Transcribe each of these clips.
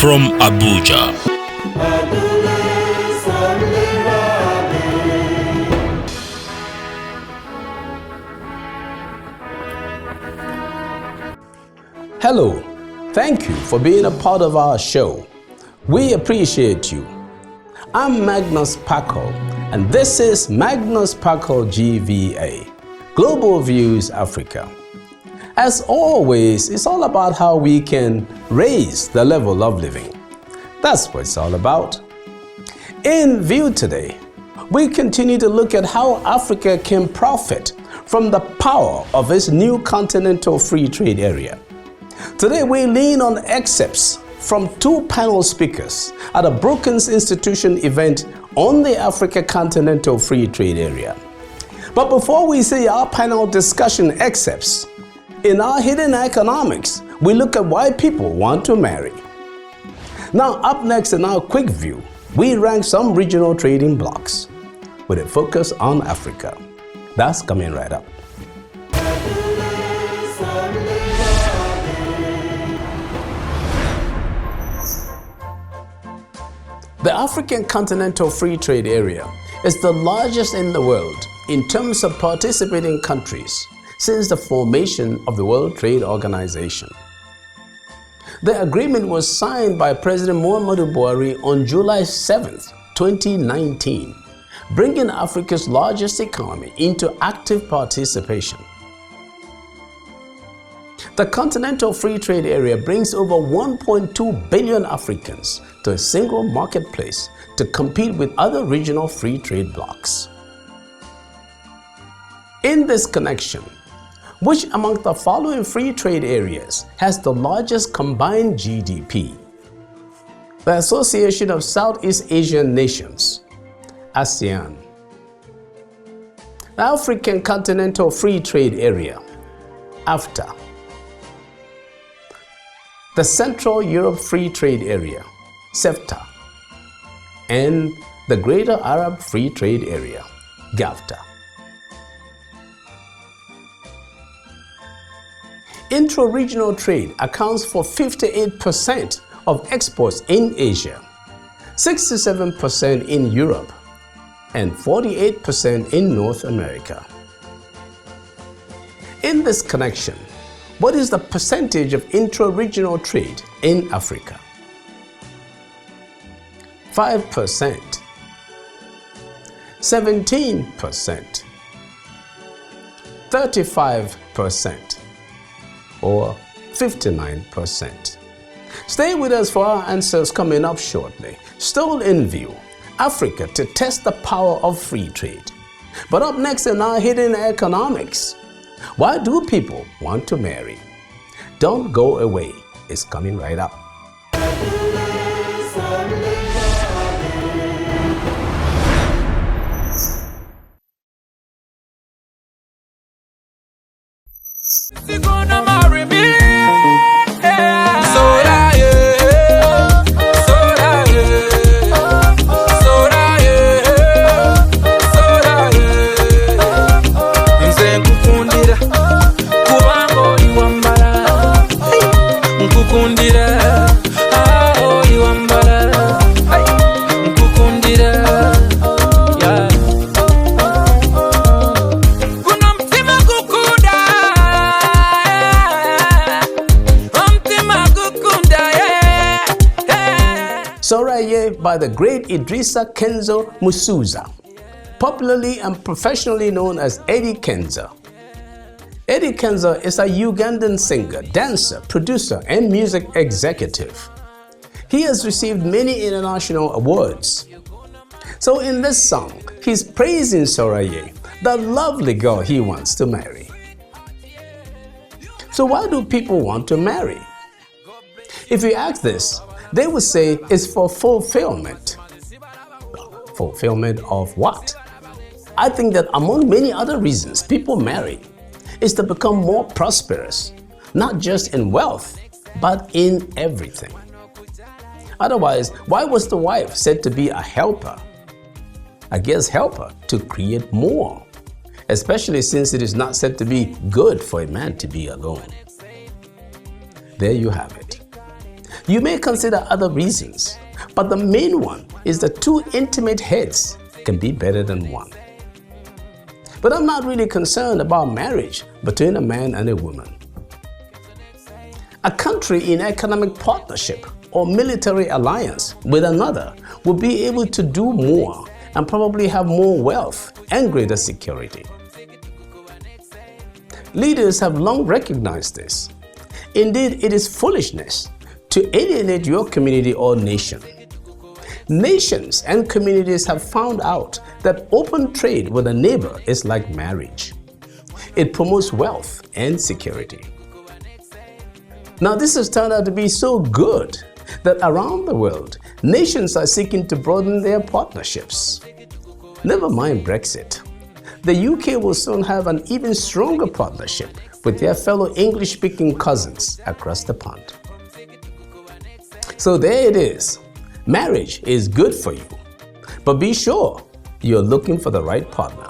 from Abuja. Hello, thank you for being a part of our show. We appreciate you. I'm Magnus Kpakol, and this is Magnus Kpakol GVA, Global Views Africa. As always, it's all about how we can raise the level of living. That's what it's all about. In View today, we continue to look at how Africa can profit from the power of its new continental free trade area. Today, we lean on excerpts from two panel speakers at a Brookings Institution event on the Africa Continental Free Trade Area. But before we see our panel discussion excerpts, in our Hidden Economics, we look at why people want to marry. Now, up next in our quick view, we rank some regional trading blocks with a focus on Africa. That's coming right up. The African Continental Free Trade Area is the largest in the world in terms of participating countries since the formation of the World Trade Organization. The agreement was signed by President Muhammadu Buhari on July 7, 2019, bringing Africa's largest economy into active participation. The Continental Free Trade Area brings over 1.2 billion Africans to a single marketplace to compete with other regional free trade blocs. In this connection, which among the following free trade areas has the largest combined GDP? The Association of Southeast Asian Nations, ASEAN. The African Continental Free Trade Area, AFTA. The Central Europe Free Trade Area, CEFTA, and the Greater Arab Free Trade Area, GAFTA. Intra-regional trade accounts for 58% of exports in Asia, 67% in Europe, and 48% in North America. In this connection, what is the percentage of intra-regional trade in Africa? 5%, 17%, 35%, or 59%. Stay with us for our answers coming up shortly. Still in view, Africa to test the power of free trade. But up next in our Hidden Economics, why do people want to marry? Don't go away, it's coming right up. She gonna marry me. Soraye by the great Idrissa Kenzo Musuza, popularly and professionally known as Eddie Kenzo. Eddie Kenzo is a Ugandan singer, dancer, producer, and music executive. He has received many international awards. So in this song, he's praising Soraye, the lovely girl he wants to marry. So why do people want to marry? If you ask this, they would say it's for fulfillment. Fulfillment of what? I think that among many other reasons people marry is to become more prosperous, not just in wealth, but in everything. Otherwise, why was the wife said to be a helper? I guess helper to create more, especially since it is not said to be good for a man to be alone. There you have it. You may consider other reasons, but the main one is that two intimate heads can be better than one. But I'm not really concerned about marriage between a man and a woman. A country in economic partnership or military alliance with another will be able to do more and probably have more wealth and greater security. Leaders have long recognized this. Indeed, it is foolishness to alienate your community or nation. Nations and communities have found out that open trade with a neighbor is like marriage. It promotes wealth and security. Now, this has turned out to be so good that around the world, nations are seeking to broaden their partnerships. Never mind Brexit. The UK will soon have an even stronger partnership with their fellow English-speaking cousins across the pond. So there it is. Marriage is good for you, but be sure you're looking for the right partner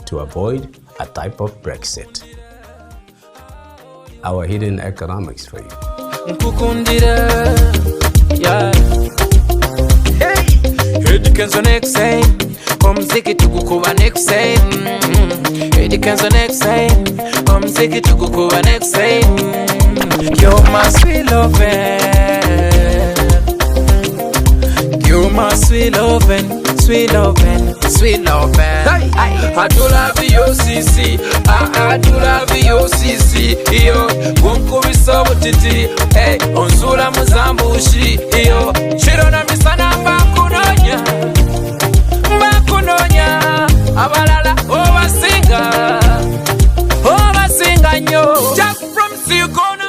to avoid a type of Brexit. Our hidden economics for you. Nkukundira, yeah. Hey, education next time. Omziki tukukuba next time. Education next time. Omziki tukukuba next time. You're my sweet lovin'. You're my sweet lovin', sweet lovin', sweet lovin'. I do love you, CC. I do love you, CC. Yo, Bunkubi Sobutiti. Hey, Onsula Muzambushi. Yo, Shirona Misana Bakunonya. Bakunonya. Abalala, Obasinga. Obasinga, yo. Jack from Sigona.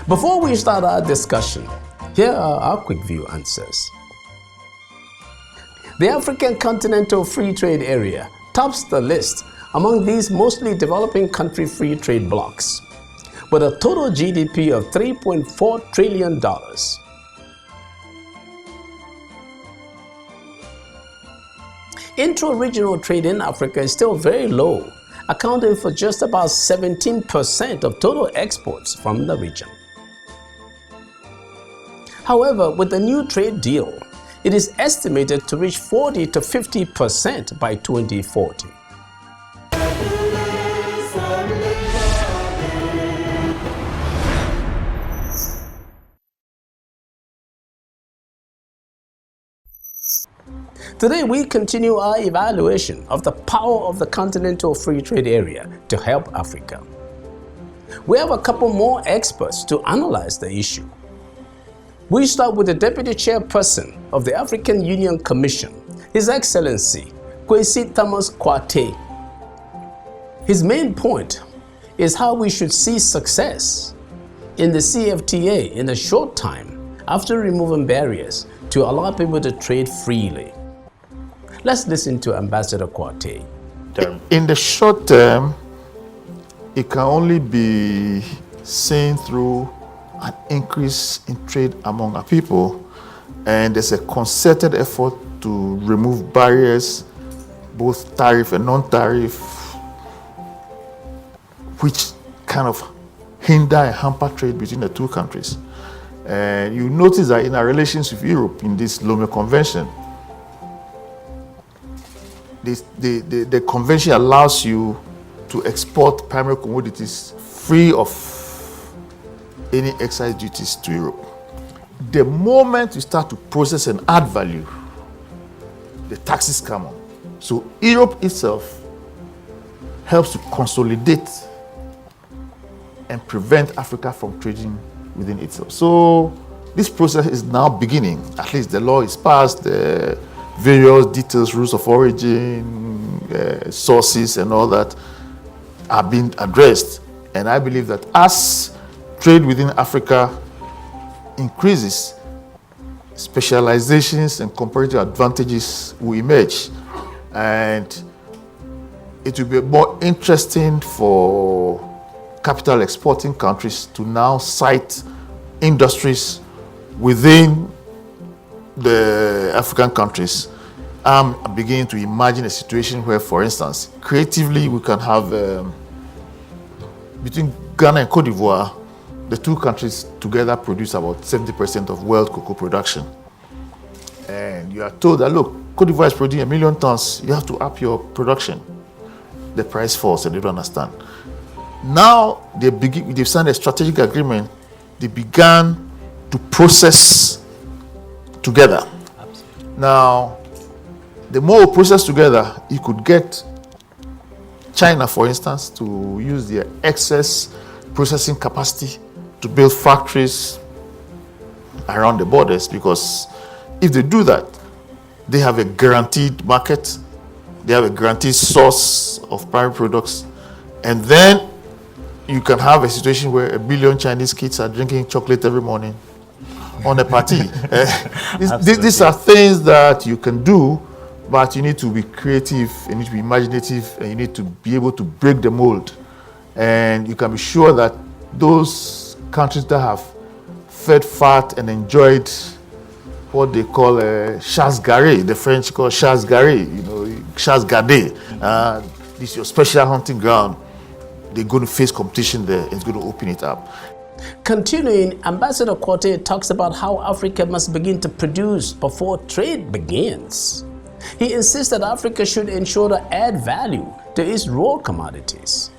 Before we start our discussion, here are our quick view answers. The African Continental Free Trade Area tops the list among these mostly developing country free trade blocs, with a total GDP of $3.4 trillion. Intra-regional trade in Africa is still very low, accounting for just about 17% of total exports from the region. However, with the new trade deal, it is estimated to reach 40 to 50% by 2040. Today, we continue our evaluation of the power of the Continental Free Trade Area to help Africa. We have a couple more experts to analyze the issue. We start with the Deputy Chairperson of the African Union Commission, His Excellency Kwesi Thomas Kwate. His main point is how we should see success in the CFTA in a short time after removing barriers to allow people to trade freely. Let's listen to Ambassador Kwate. In the short term, it can only be seen through an increase in trade among our people, and there's a concerted effort to remove barriers, both tariff and non-tariff, which kind of hinder and hamper trade between the two countries. And you notice that in our relations with Europe, in this Lomé Convention, the convention allows you to export primary commodities free of any excise duties to Europe. The moment you start to process and add value, the taxes come on. So Europe itself helps to consolidate and prevent Africa from trading within itself. So this process is now beginning. At least the law is passed, the various details, rules of origin, sources and all that are being addressed. And I believe that as trade within Africa increases, specializations and comparative advantages will emerge, and it will be more interesting for capital exporting countries to now site industries within the African countries I'm beginning to imagine a situation where, for instance, creatively we can have between Ghana and Cote d'Ivoire, the two countries together produce about 70% of world cocoa production. And you are told that, look, Cote d'Ivoire is producing 1 million tons, you have to up your production. The price falls and they don't understand. Now they've signed a strategic agreement. They began to process together. Absolutely. Now, the more we process together, you could get China, for instance, to use their excess processing capacity to build factories around the borders, because if they do that, they have a guaranteed market, they have a guaranteed source of primary products, and then you can have a situation where 1 billion Chinese kids are drinking chocolate every morning on a party. These are things that you can do, but you need to be creative, you need to be imaginative, and you need to be able to break the mold. And you can be sure that those countries that have fed fat and enjoyed what they call chasse gardée, the French call chasse gardée, chasse gardée. This is your special hunting ground. They're going to face competition there. It's going to open it up. Continuing, Ambassador Quartey talks about how Africa must begin to produce before trade begins. He insists that Africa should ensure to add value to its raw commodities.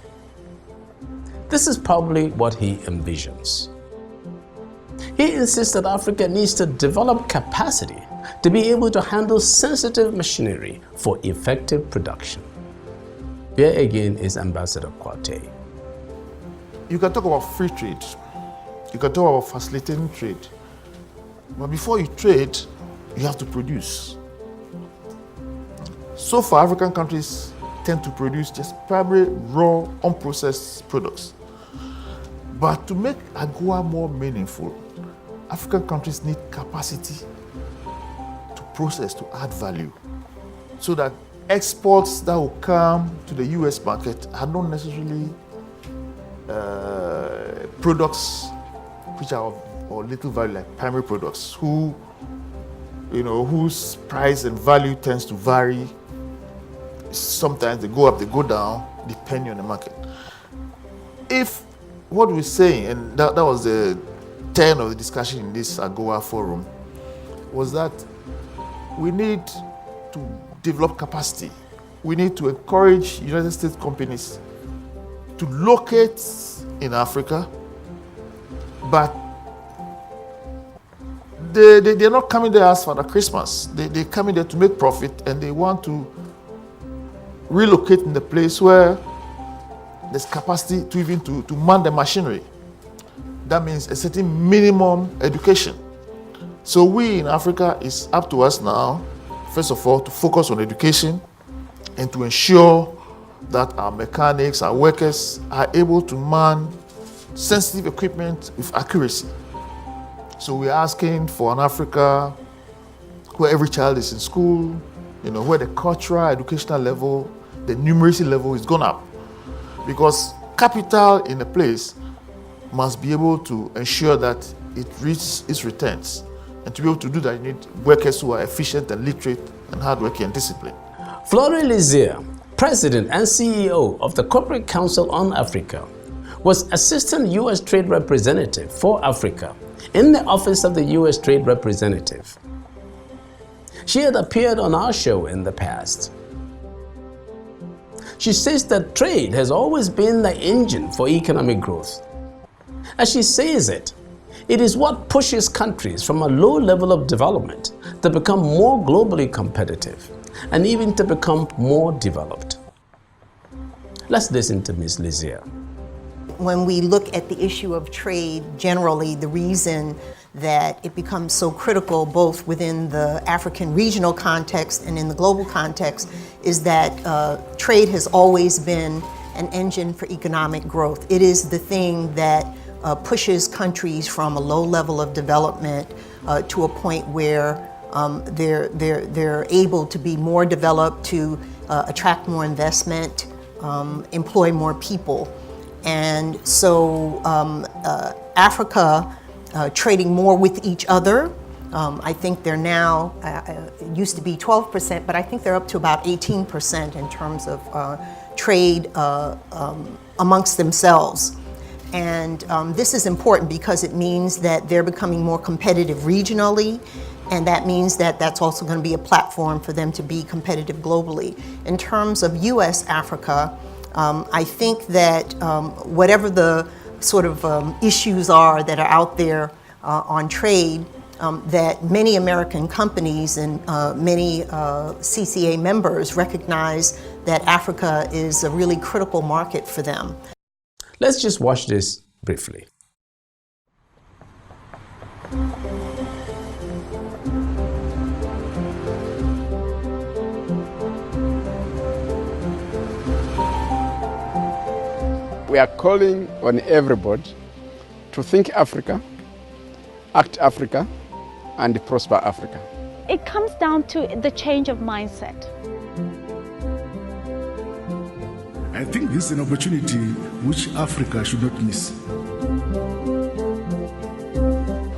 This is probably what he envisions. He insists that Africa needs to develop capacity to be able to handle sensitive machinery for effective production. Here again is Ambassador Quartey. You can talk about free trade. You can talk about facilitating trade. But before you trade, you have to produce. So far, African countries tend to produce just primary, raw, unprocessed products. But to make AGOA more meaningful, African countries need capacity to process, to add value, so that exports that will come to the US market are not necessarily products which are of little value, like primary products, whose price and value tends to vary. Sometimes they go up, they go down, depending on the market. If what we're saying, and that was the turn of the discussion in this AGOA forum, was that we need to develop capacity. We need to encourage United States companies to locate in Africa, but they're not coming there as Father Christmas. They're coming there to make profit, and they want to relocate in the place where there's capacity to even to man the machinery. That means a certain minimum education. So we in Africa, it's up to us now, first of all, to focus on education and to ensure that our mechanics, our workers are able to man sensitive equipment with accuracy. So we're asking for an Africa where every child is in school, where the cultural, educational level, the numeracy level is gone up. Because capital in a place must be able to ensure that it reaches its returns. And to be able to do that, you need workers who are efficient and literate and hardworking and disciplined. Florent Lizier, President and CEO of the Corporate Council on Africa, was Assistant U.S. Trade Representative for Africa in the Office of the U.S. Trade Representative. She had appeared on our show in the past. She says that trade has always been the engine for economic growth. As she says it is what pushes countries from a low level of development to become more globally competitive and even to become more developed. Let's listen to Ms. Lizier. When we look at the issue of trade generally, the reason that it becomes so critical both within the African regional context and in the global context is that trade has always been an engine for economic growth. It is the thing that pushes countries from a low level of development to a point where they're able to be more developed, to attract more investment, employ more people. And so Africa trading more with each other I think they're now, it used to be 12%, but I think they're up to about 18% in terms of trade amongst themselves. And this is important because it means that they're becoming more competitive regionally, and that means that that's also going to be a platform for them to be competitive globally. In terms of US-Africa, I think that whatever the sort of issues are that are out there on trade, that many American companies and many CCA members recognize that Africa is a really critical market for them. Let's just watch this briefly. We are calling on everybody to think Africa, act Africa, and prosper Africa. It comes down to the change of mindset. I think this is an opportunity which Africa should not miss.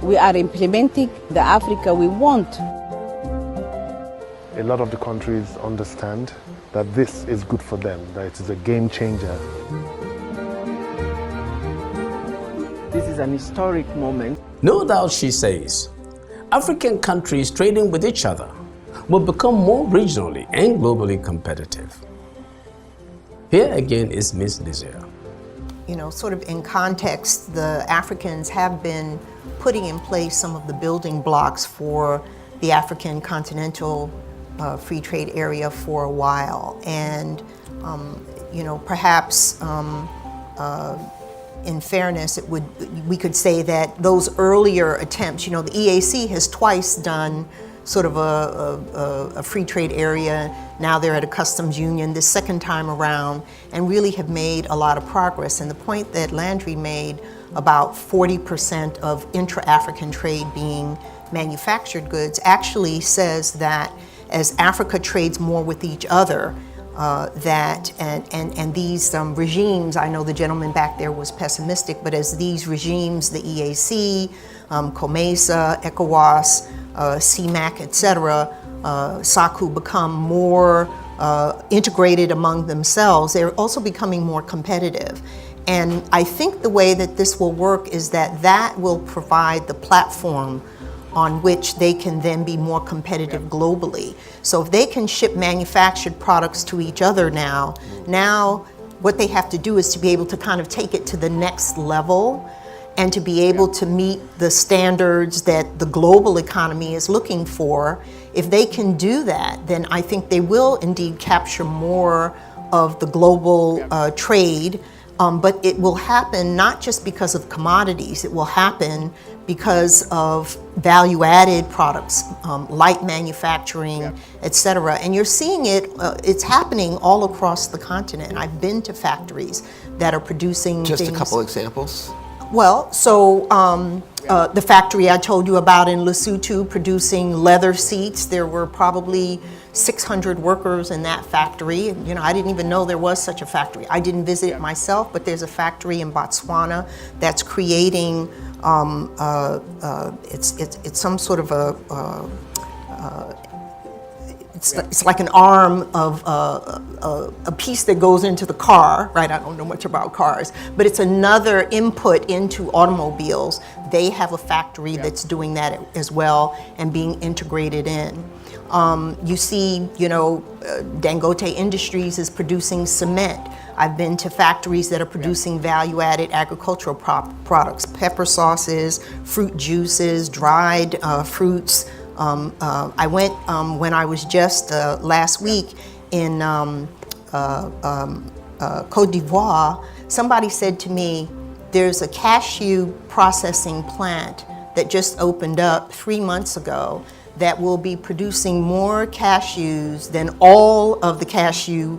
We are implementing the Africa we want. A lot of the countries understand that this is good for them, that it is a game changer. This is an historic moment. No doubt, she says, African countries trading with each other will become more regionally and globally competitive. Here again is Ms. Desir. You know, sort of in context, the Africans have been putting in place some of the building blocks for the African continental free trade area for a while. And, you know, perhaps in fairness, we could say that those earlier attempts, you know, the EAC has twice done sort of a free trade area. Now they're at a customs union this second time around, and really have made a lot of progress. And the point that Landry made about 40% of intra-African trade being manufactured goods actually says that as Africa trades more with each other, and these regimes, I know the gentleman back there was pessimistic, but as these regimes, the EAC, COMESA, ECOWAS, CMAC, etc., SACU become more integrated among themselves, they're also becoming more competitive. And I think the way that this will work is that that will provide the platform on which they can then be more competitive globally. So if they can ship manufactured products to each other now what they have to do is to be able to kind of take it to the next level and to be able to meet the standards that the global economy is looking for. If they can do that, then I think they will indeed capture more of the global trade. But it will happen not just because of commodities, it will happen because of value-added products, light manufacturing, etc. And you're seeing it, it's happening all across the continent. I've been to factories that are producing Just things. a couple examples. Well, so the factory I told you about in Lesotho producing leather seats, there were probably 600 workers in that factory. You know, I didn't even know there was such a factory. I didn't visit it myself, but there's a factory in Botswana that's creating, it's some sort of it's like an arm of a piece that goes into the car, right? I don't know much about cars, but it's another input into automobiles. They have a factory that's doing that as well and being integrated in. You see, you know, Dangote Industries is producing cement. I've been to factories that are producing value-added agricultural products, pepper sauces, fruit juices, dried fruits. I went when I was just last week in Côte d'Ivoire. Somebody said to me, there's a cashew processing plant that just opened up 3 months ago that will be producing more cashews than all of the cashew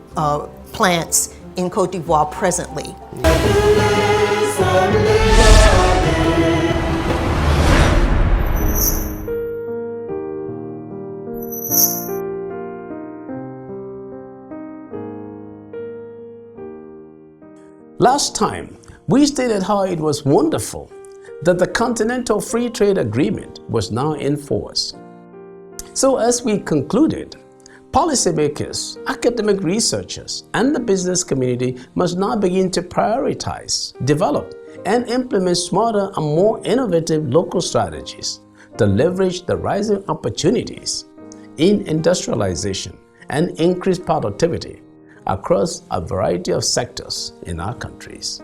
plants in Côte d'Ivoire presently. Last time, we stated how it was wonderful that the Continental Free Trade Agreement was now in force. So as we concluded, policymakers, academic researchers, and the business community must now begin to prioritize, develop, and implement smarter and more innovative local strategies to leverage the rising opportunities in industrialization and increase productivity across a variety of sectors in our countries.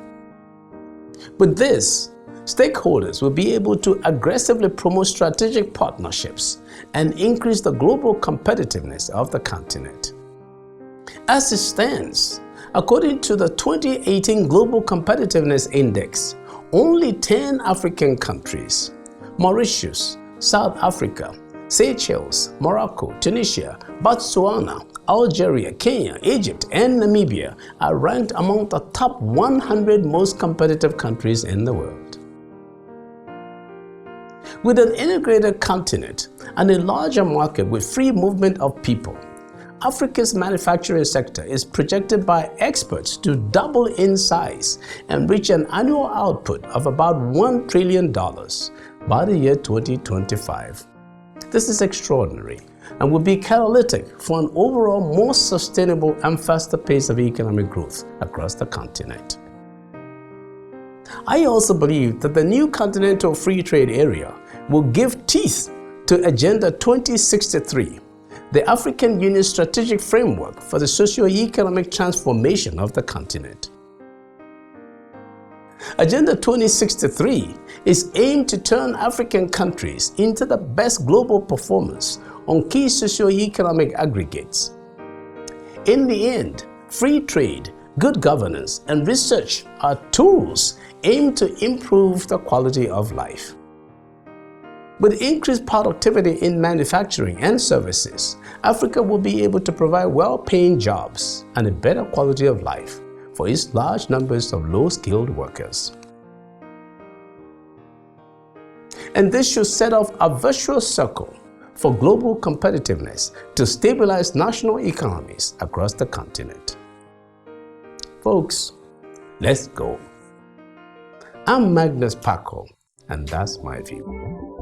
With this, stakeholders will be able to aggressively promote strategic partnerships and increase the global competitiveness of the continent. As it stands, according to the 2018 Global Competitiveness Index, only 10 African countries, Mauritius, South Africa, Seychelles, Morocco, Tunisia, Botswana, Algeria, Kenya, Egypt, and Namibia are ranked among the top 100 most competitive countries in the world. With an integrated continent and a larger market with free movement of people, Africa's manufacturing sector is projected by experts to double in size and reach an annual output of about $1 trillion by the year 2025. This is extraordinary and will be catalytic for an overall more sustainable and faster pace of economic growth across the continent. I also believe that the new Continental Free Trade Area will give teeth to Agenda 2063, the African Union's strategic framework for the socio-economic transformation of the continent. Agenda 2063 is aimed to turn African countries into the best global performers on key socio-economic aggregates. In the end, free trade, good governance, and research are tools aimed to improve the quality of life. With increased productivity in manufacturing and services, Africa will be able to provide well-paying jobs and a better quality of life for its large numbers of low-skilled workers. And this should set off a virtuous circle for global competitiveness to stabilize national economies across the continent. Folks, let's go. I'm Magnus Kpakol, and that's my view.